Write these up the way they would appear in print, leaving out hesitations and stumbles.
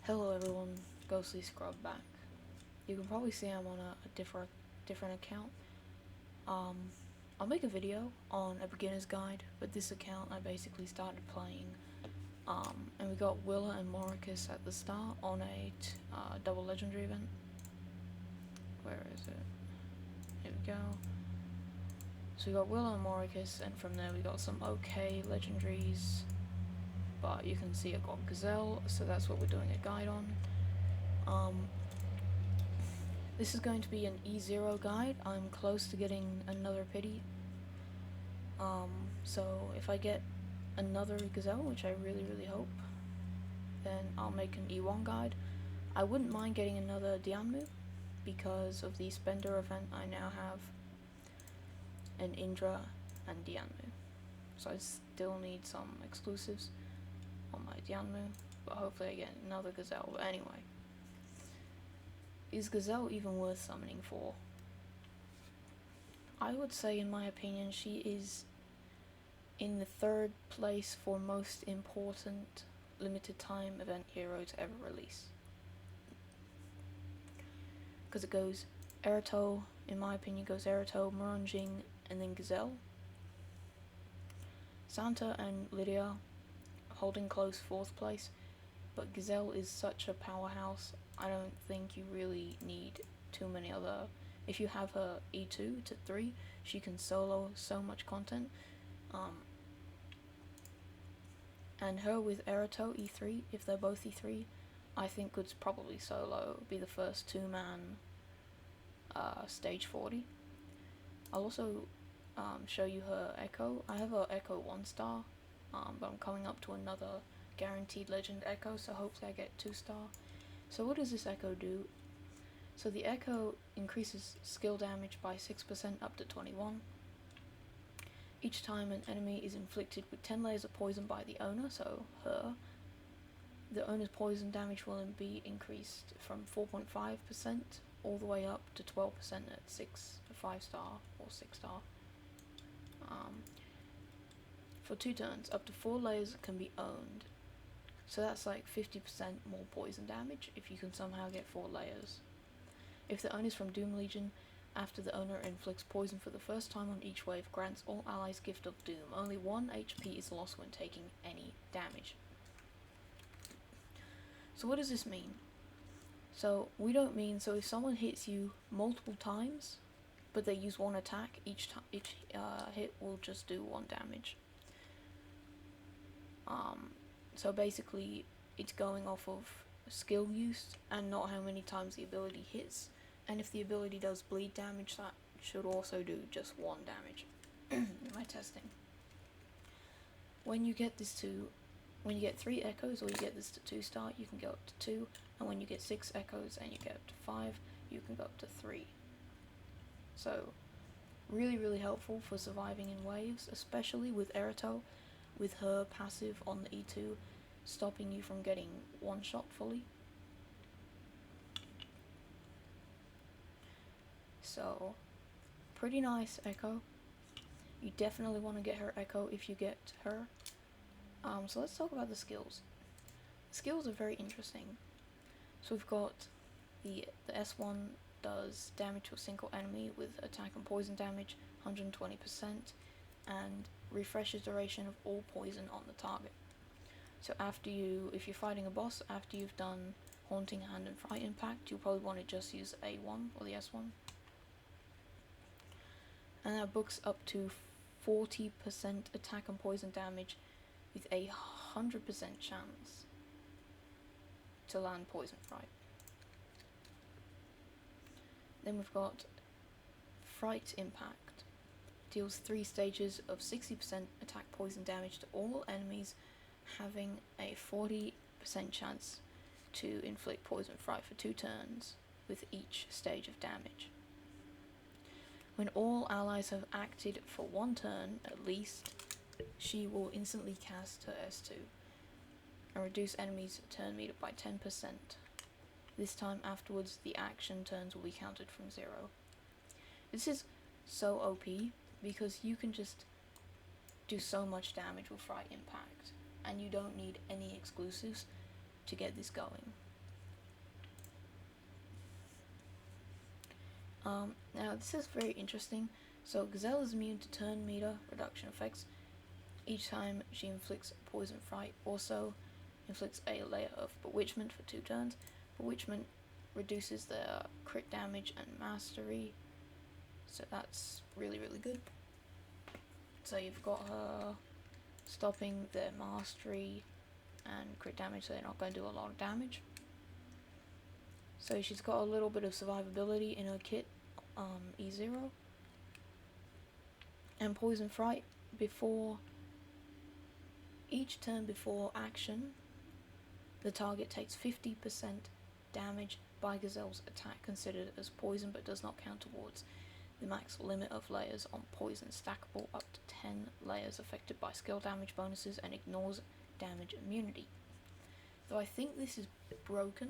Hello everyone, Ghostly Scrub back. You can probably see I'm on a different account. Um, I'll make a video on a beginner's guide, but this account I basically started playing. And we got Willa and Moricus at the start on a double legendary event. Where is it? Here we go. So we got Willa and Moricus, and from there we got some okay legendaries. But you can see I got Giselle, so that's what we're doing a guide on. This is going to be an E0 guide. I'm close to getting another pity. So if I get another Gazelle, which I really hope, then I'll make an E1 guide. I wouldn't mind getting another Dianmu because of the Spender event. I now have an Indra and Dianmu, so I still need some exclusives on my Dianmu, but hopefully I get another Gazelle. But anyway, is Giselle even worth summoning for? I would say, in my opinion, she is in the third place for most important limited time event hero to ever release. Because it goes Erato, in my opinion, goes Erato, Muranjing, and then Giselle. Santa and Lydia holding close fourth place, but Giselle is such a powerhouse. I don't think you really need too many other. If you have her E2 to 3, she can solo so much content. And her with Erato E3, if they're both E3, I think could probably solo, be the first 2-man stage 40. I'll also show you her Echo. I have her Echo 1-star, but I'm coming up to another guaranteed legend Echo, so hopefully I get 2-star. So what does this Echo do? So the Echo increases skill damage by 6% up to 21. Each time an enemy is inflicted with 10 layers of poison by the owner, so her, the owner's poison damage will be increased from 4.5% all the way up to 12% at 5-star or 6-star. For 2 turns, up to 4 layers can be owned. So that's like 50% more poison damage if you can somehow get 4 layers. If the owner is from Doom Legion, after the owner inflicts poison for the first time on each wave, grants all allies Gift of Doom. Only 1 HP is lost when taking any damage. So what does this mean? So we don't mean, so if someone hits you multiple times, but they use 1 attack, each hit will just do 1 damage. So basically, it's going off of skill use and not how many times the ability hits. And if the ability does bleed damage, that should also do just 1 damage. In my testing. When you get 3 echoes, or you get this to 2-star, you can go up to 2. And when you get 6 echoes and you get up to 5, you can go up to 3. So, really helpful for surviving in waves, especially with Erato, with her passive on the E2, stopping you from getting one-shot fully. So, pretty nice Echo. You definitely want to get her Echo if you get her. So let's talk about the skills. The skills are very interesting. So we've got the S1 does damage to a single enemy with attack and poison damage, 120%, and refreshes duration of all poison on the target. So if you're fighting a boss, after you've done Haunting Hand and Fright Impact, you'll probably want to just use A1 or the S1. And that books up to 40% attack and poison damage with a 100% chance to land Poison Fright. Then we've got Fright Impact. Deals 3 stages of 60% attack poison damage to all enemies, having a 40% chance to inflict Poison Fright for 2 turns with each stage of damage. When all allies have acted for 1 turn at least, she will instantly cast her S2 and reduce enemies' turn meter by 10%. This time afterwards, the action turns will be counted from 0. This is so OP because you can just do so much damage with Fright Impact, and you don't need any exclusives to get this going. Now this is very interesting. So Giselle is immune to turn meter reduction effects. Each time she inflicts poison fright, also inflicts a layer of bewitchment for 2 turns. Bewitchment reduces their crit damage and mastery, so that's really good. So you've got her stopping their mastery and crit damage, so they're not going to do a lot of damage. So she's got a little bit of survivability in her kit, E0. And Poison Fright, before each turn before action, the target takes 50% damage by Giselle's attack considered as poison, but does not count towards the max limit of layers on poison, stackable up to 10 layers affected by skill damage bonuses, and ignores damage immunity. Though I think this is broken,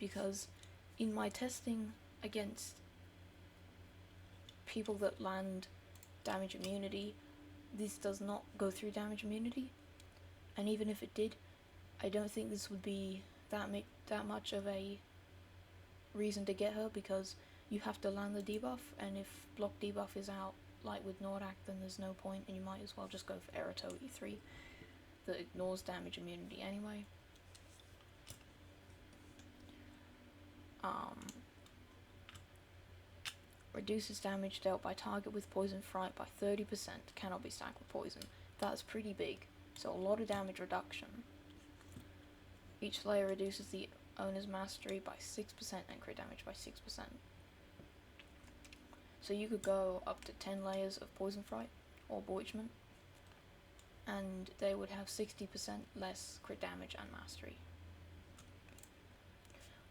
because in my testing against people that land damage immunity, this does not go through damage immunity, and even if it did, I don't think this would be that much of a reason to get her, because you have to land the debuff, and if block debuff is out, like with Nordak, then there's no point, and you might as well just go for Erato E3 that ignores damage immunity anyway. Reduces damage dealt by target with poison fright by 30%, cannot be stacked with poison. That's pretty big, so a lot of damage reduction. Each layer reduces the owner's mastery by 6% and crit damage by 6%. So you could go up to 10 layers of poison fright or bewitchment, and they would have 60% less crit damage and mastery.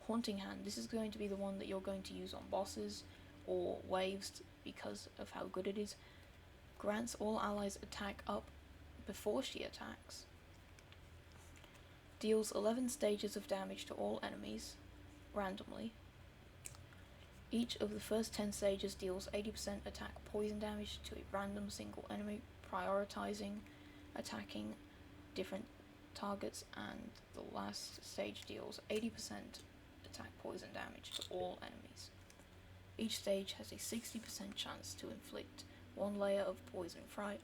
Haunting Hand, this is going to be the one that you're going to use on bosses or waves because of how good it is. Grants all allies attack up before she attacks. Deals 11 stages of damage to all enemies, randomly. Each of the first 10 stages deals 80% attack poison damage to a random single enemy, prioritizing attacking different targets, and the last stage deals 80% attack poison damage to all enemies. Each stage has a 60% chance to inflict 1 layer of poison fright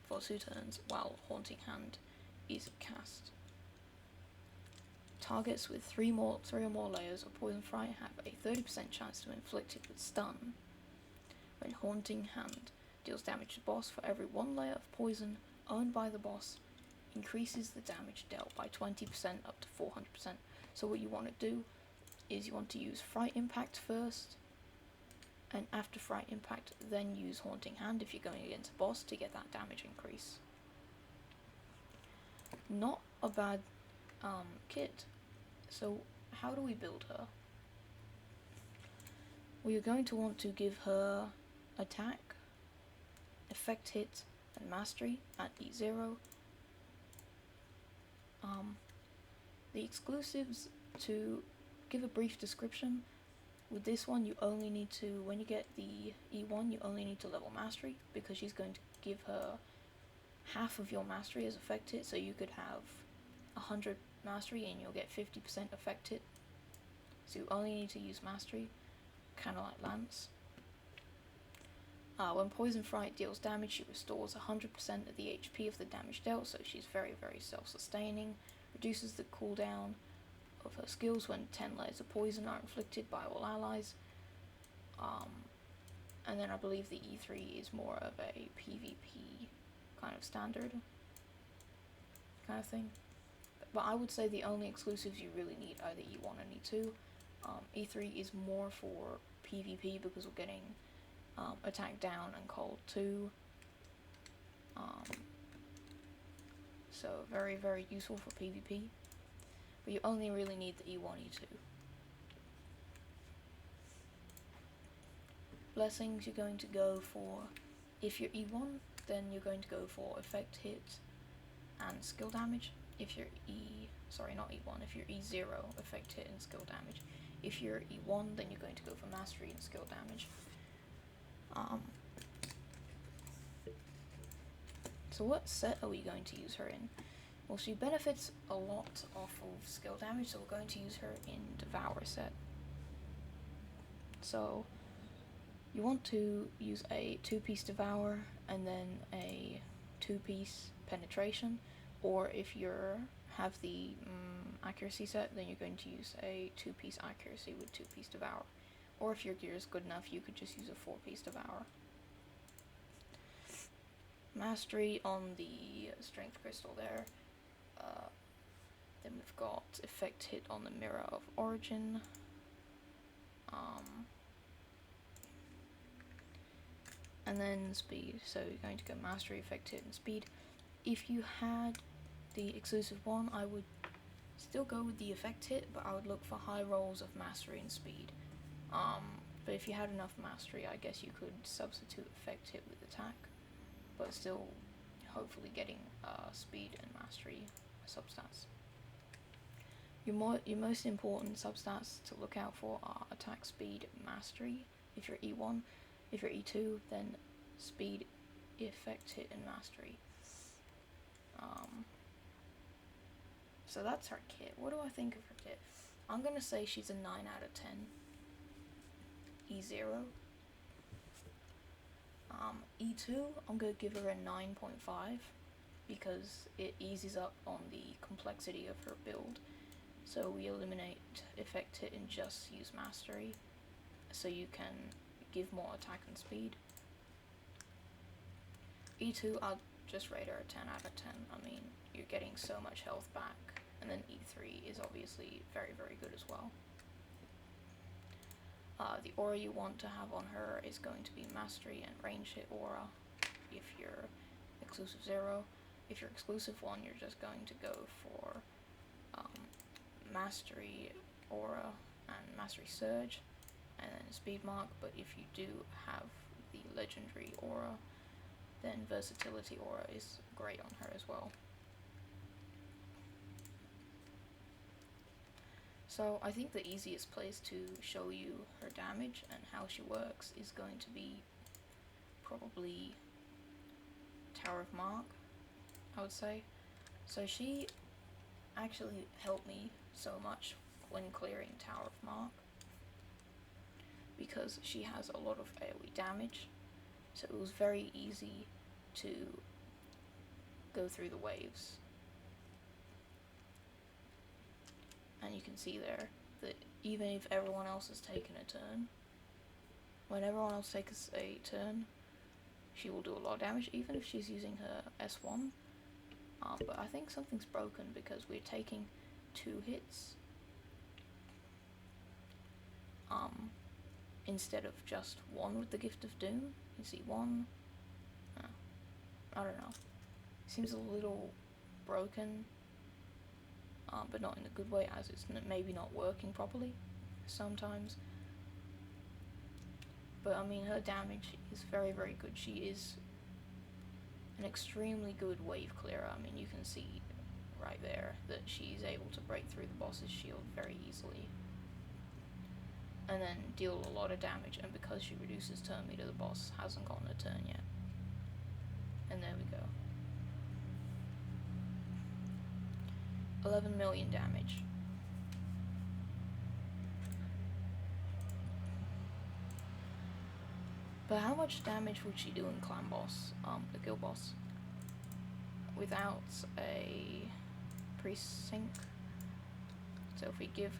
for 2 turns while Haunting Hand is cast. Targets with 3 or more layers of poison fright have a 30% chance to inflict it with stun. When Haunting Hand deals damage to boss, for every 1 layer of poison owned by the boss, increases the damage dealt by 20% up to 400%. So what you want to do is you want to use Fright Impact first, and after Fright Impact then use Haunting Hand if you're going against a boss to get that damage increase. Not a bad kit. So how do we build her? We are going to want to give her attack, effect hit, and mastery at E0. The exclusives, to give a brief description, with this one you only need to, when you get the E1, you only need to level mastery, because she's going to give her half of your mastery as effect hit, so you could have 100 mastery and you'll get 50% effect hit. So you only need to use mastery, kind of like Lance. When Poison Fright deals damage, she restores 100% of the HP of the damage dealt, so she's very self-sustaining. Reduces the cooldown of her skills when 10 layers of poison are inflicted by all allies. And then I believe the E3 is more of a PvP kind of standard kind of thing. But I would say the only exclusives you really need are the E1 and E2. E3 is more for PvP because we're getting attack down and cold too. So very useful for PvP. But you only really need the E1, E2. Blessings you're going to go for, if you're E1, then you're going to go for effect hit and skill damage. If you're if you're E0, effect hit and skill damage. If you're E1, then you're going to go for mastery and skill damage. So what set are we going to use her in? Well, she benefits a lot off of skill damage, so we're going to use her in Devour set. So you want to use a 2-piece Devour and then a 2-piece Penetration, or if you have the accuracy set, then you're going to use a 2-piece accuracy with 2-piece Devour. Or if your gear is good enough, you could just use a 4-piece Devour. Mastery on the Strength Crystal there. Then we've got Effect Hit on the Mirror of Origin. And then Speed. So you're going to go Mastery, Effect Hit, and Speed. If you had the exclusive one, I would still go with the Effect Hit, but I would look for high rolls of Mastery and Speed. But if you had enough Mastery, I guess you could substitute Effect Hit with Attack, but still hopefully getting Speed and Mastery substats. Your most important substats to look out for are Attack, Speed, Mastery if you're E1. If you're E2, then Speed, Effect, Hit, and Mastery. So that's her kit. What do I think of her kit? I'm gonna say she's a 9 out of 10. E0. E2, I'm gonna give her a 9.5 because it eases up on the complexity of her build. So we eliminate Effect Hit and just use Mastery, so you can give more attack and speed. E2, I'll just rate her a 10 out of 10. I mean, you're getting so much health back. And then E3 is obviously very, very good as well. The aura you want to have on her is going to be Mastery and Range Hit aura if you're exclusive 0. If you're exclusive 1, you're just going to go for Mastery aura and Mastery Surge and then Speed Mark, but if you do have the Legendary aura, then Versatility aura is great on her as well. So I think the easiest place to show you her damage and how she works is going to be probably Tower of Mark, I would say. So she actually helped me so much when clearing Tower of Mark because she has a lot of AoE damage, so it was very easy to go through the waves. And you can see there that even if everyone else has taken a turn, when everyone else takes a turn, she will do a lot of damage, even if she's using her S1. But I think something's broken because we're taking 2 hits instead of just 1 with the Gift of Doom. You see 1. I don't know. Seems a little broken. But not in a good way, as it's maybe not working properly sometimes. But I mean, her damage is very, very good. She is an extremely good wave clearer. I mean, you can see right there that she's able to break through the boss's shield very easily and then deal a lot of damage, and because she reduces turn meter, the boss hasn't gotten a turn yet. And there we go. 11 million damage. But how much damage would she do in Clan Boss, the guild boss, without a precinct? So if we give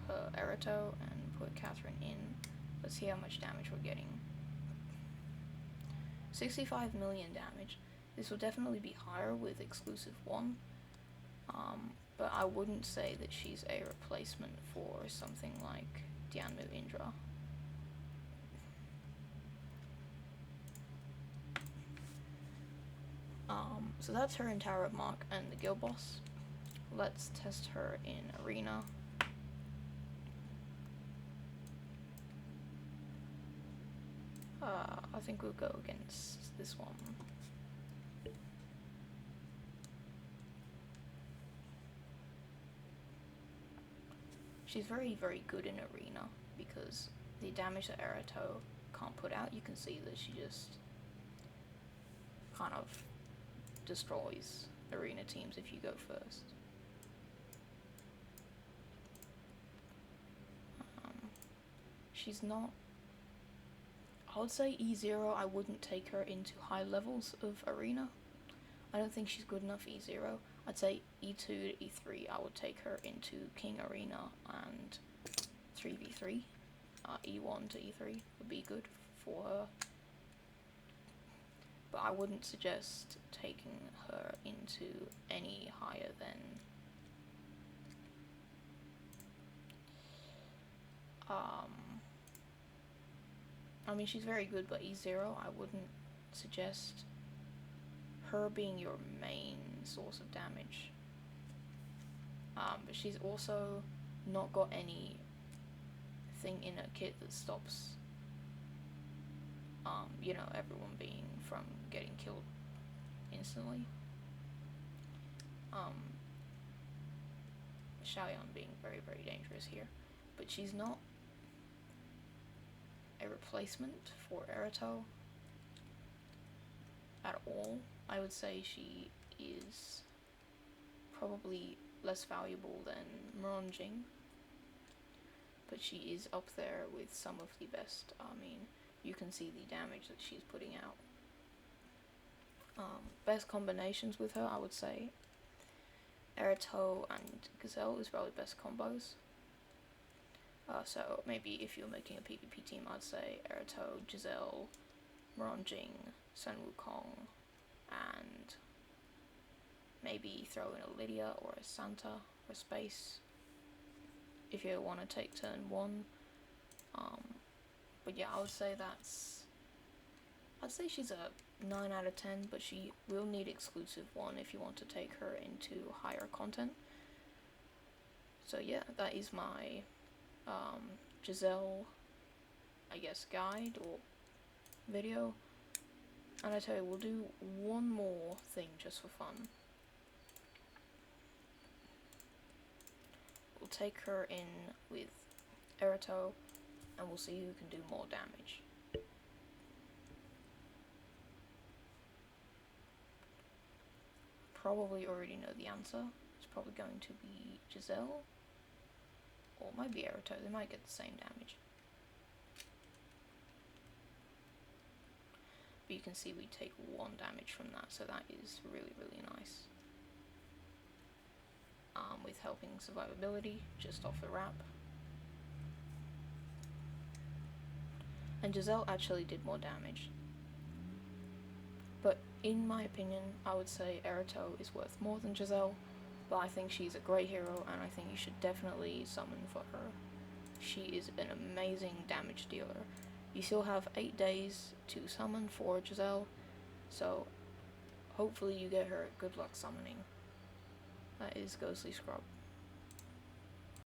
her Erato and put Catherine in, let's see how much damage we're getting. 65 million damage. This will definitely be higher with exclusive 1. But I wouldn't say that she's a replacement for something like Dianmu Indra. So that's her in Tower of Mark and the guild boss. Let's test her in Arena. I think we'll go against this one. She's very, very good in Arena because the damage that Erato can't put out, you can see that she just kind of destroys arena teams if you go first. She's not... I would say E0, I wouldn't take her into high levels of arena. I don't think she's good enough E0. I'd say E2 to E3, I would take her into King Arena and 3v3. E1 to E3 would be good for her. But I wouldn't suggest taking her into any higher than... I mean, she's very good, but E0, I wouldn't suggest her being your main source of damage. But she's also not got any thing in her kit that stops, you know, everyone being from getting killed instantly. Xiaoyan being very, very dangerous here. But she's not a replacement for Erato at all. I would say she is probably less valuable than Muronjing, but she is up there with some of the best. I mean, you can see the damage that she's putting out. Best combinations with her, I would say Erato and Giselle is probably best combos. So maybe if you're making a PvP team, I'd say Erato, Giselle, Muronjing, Sun Wukong, and maybe throw in a Lydia or a Santa or a Space if you want to take turn 1. But yeah, I would say I'd say she's a 9 out of 10, but she will need exclusive 1 if you want to take her into higher content. So yeah, that is my Giselle, I guess, guide or video. And I tell you, we'll do one more thing just for fun. We'll take her in with Erato, and we'll see who can do more damage. Probably already know the answer. It's probably going to be Giselle, or it might be Erato. They might get the same damage. But you can see we take 1 damage from that, so that is really, really nice. With helping survivability, just off the wrap. And Giselle actually did more damage. But in my opinion, I would say Erato is worth more than Giselle, but I think she's a great hero, and I think you should definitely summon for her. She is an amazing damage dealer. You still have 8 days to summon for Giselle, so hopefully you get her. Good luck summoning. That is Ghostly Scrub.